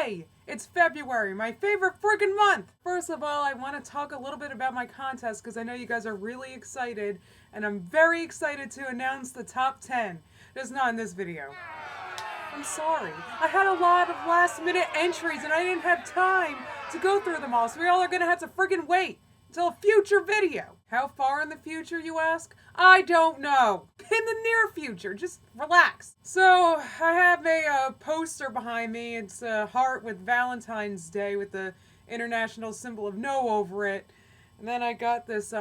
Yay! It's February, my favorite friggin' month! First of all, I want to talk a little bit about my contest because I know you guys are really excited, and I'm very excited to announce the top 10. Just not in this video. I'm sorry. I had a lot of last minute entries and I didn't have time to go through them all, so we all are gonna have to friggin' wait until a future video. How far in the future, you ask? I don't know. In the near future, just relax. So, I have a poster behind me. It's a heart with Valentine's Day with the international symbol of no over it. And then I got this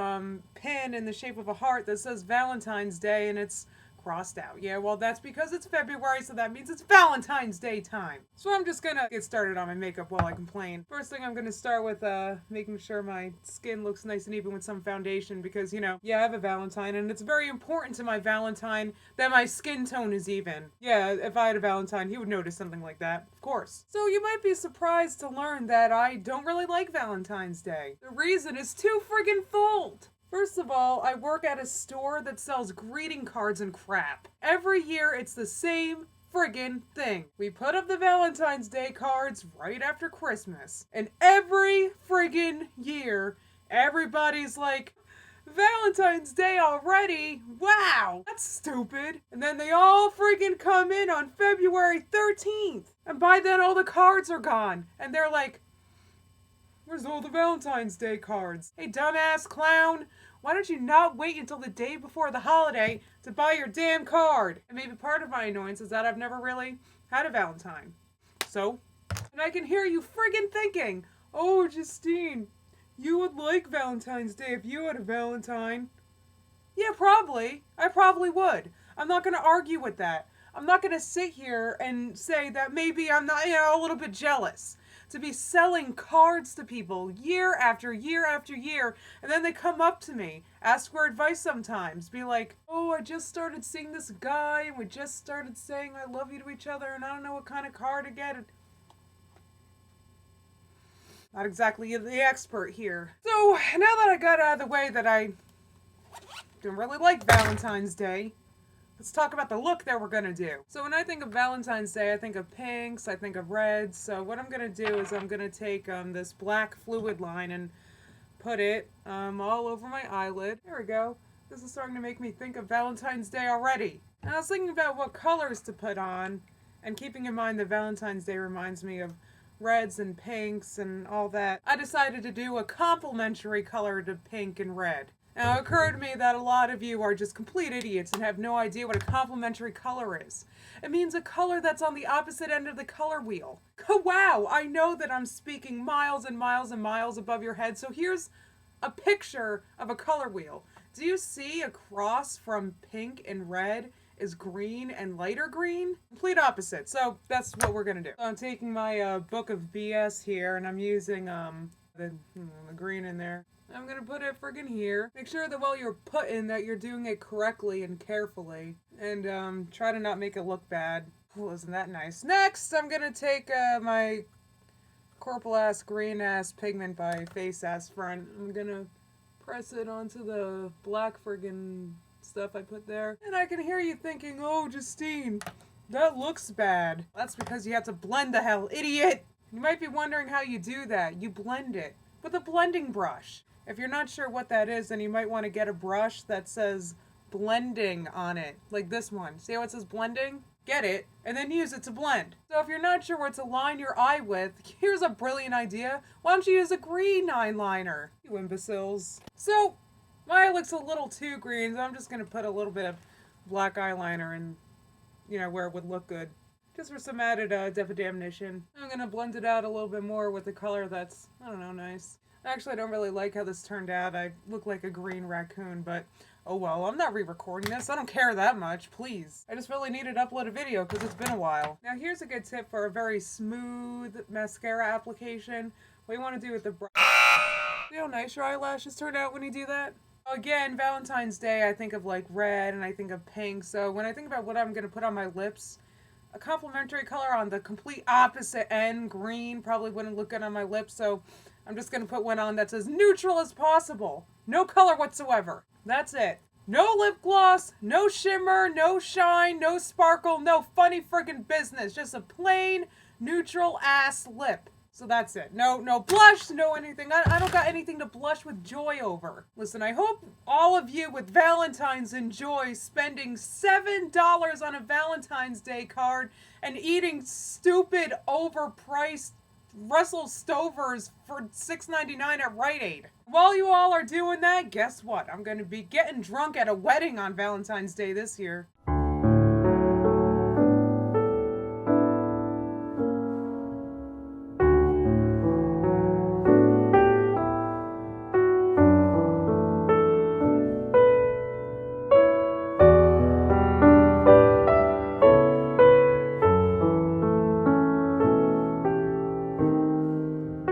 pin in the shape of a heart that says Valentine's Day, and it's crossed out. Yeah, well, that's because it's February, so that means it's Valentine's Day time. So I'm just gonna get started on my makeup while I complain. First thing, I'm gonna start with making sure my skin looks nice and even with some foundation because, you know, yeah, I have a Valentine, and it's very important to my Valentine that my skin tone is even. Yeah, if I had a Valentine, he would notice something like that, of course. So you might be surprised to learn that I don't really like Valentine's Day. The reason is two-friggin' fold. First of all, I work at a store that sells greeting cards and crap. Every year, it's the same friggin' thing. We put up the Valentine's Day cards right after Christmas. And every friggin' year, everybody's like, Valentine's Day already? Wow, that's stupid. And then they all friggin' come in on February 13th. And by then, all the cards are gone. And they're like, where's all the Valentine's Day cards? Hey, dumbass clown, why don't you not wait until the day before the holiday to buy your damn card? And maybe part of my annoyance is that I've never really had a Valentine. So, and I can hear you friggin' thinking, oh, Justine, you would like Valentine's Day if you had a Valentine. Yeah, probably. I probably would. I'm not gonna argue with that. I'm not gonna sit here and say that maybe I'm not, a little bit jealous to be selling cards to people year after year after year, and then they come up to me, ask for advice sometimes, be like, oh, I just started seeing this guy, and we just started saying I love you to each other, and I don't know what kind of card to get. Not exactly the expert here. So, now that I got out of the way that I don't really like Valentine's Day, let's talk about the look that we're gonna do. So when I think of Valentine's Day, I think of pinks, I think of reds. So what I'm gonna do is I'm gonna take this black fluid line and put it all over my eyelid. There we go. This is starting to make me think of Valentine's Day already. And I was thinking about what colors to put on, and keeping in mind that Valentine's Day reminds me of reds and pinks and all that, I decided to do a complementary color to pink and red. Now, it occurred to me that a lot of you are just complete idiots and have no idea what a complementary color is. It means a color that's on the opposite end of the color wheel. Wow, I know that I'm speaking miles and miles and miles above your head, so here's a picture of a color wheel. Do you see across from pink and red is green and lighter green? Complete opposite, so that's what we're gonna do. So I'm taking my book of BS here, and I'm using the green in there. I'm gonna put it friggin' here. Make sure that while you're putting that you're doing it correctly and carefully. And try to not make it look bad. Ooh, isn't that nice? Next, I'm gonna take my Corporal ass green ass pigment by Face Ass Front. I'm gonna press it onto the black friggin' stuff I put there. And I can hear you thinking, oh, Justine, that looks bad. That's because you have to blend the hell, idiot! You might be wondering how you do that. You blend it with a blending brush. If you're not sure what that is, then you might want to get a brush that says blending on it, like this one. See how it says blending? Get it, and then use it to blend. So if you're not sure what to line your eye with, here's a brilliant idea. Why don't you use a green eyeliner, you imbeciles? So, my eye looks a little too green, so I'm just going to put a little bit of black eyeliner in, where it would look good. Just for some added definition. I'm going to blend it out a little bit more with a color that's, I don't know, nice. Actually, I don't really like how this turned out. I look like a green raccoon, but oh well, I'm not re-recording this. I don't care that much, please. I just really needed to upload a video because it's been a while. Now here's a good tip for a very smooth mascara application. What you want to do with the brush. See how nice your eyelashes turn out when you do that? Again, Valentine's Day, I think of like red and I think of pink. So when I think about what I'm going to put on my lips, a complementary color on the complete opposite end, green, probably wouldn't look good on my lips. So I'm just going to put one on that's as neutral as possible. No color whatsoever. That's it. No lip gloss, no shimmer, no shine, no sparkle, no funny friggin' business. Just a plain, neutral ass lip. So that's it. No blush, no anything. I don't got anything to blush with joy over. Listen, I hope all of you with Valentine's enjoy spending $7 on a Valentine's Day card and eating stupid, overpriced Russell Stovers for $6.99 at Rite Aid. While you all are doing that, guess what? I'm going to be getting drunk at a wedding on Valentine's Day this year.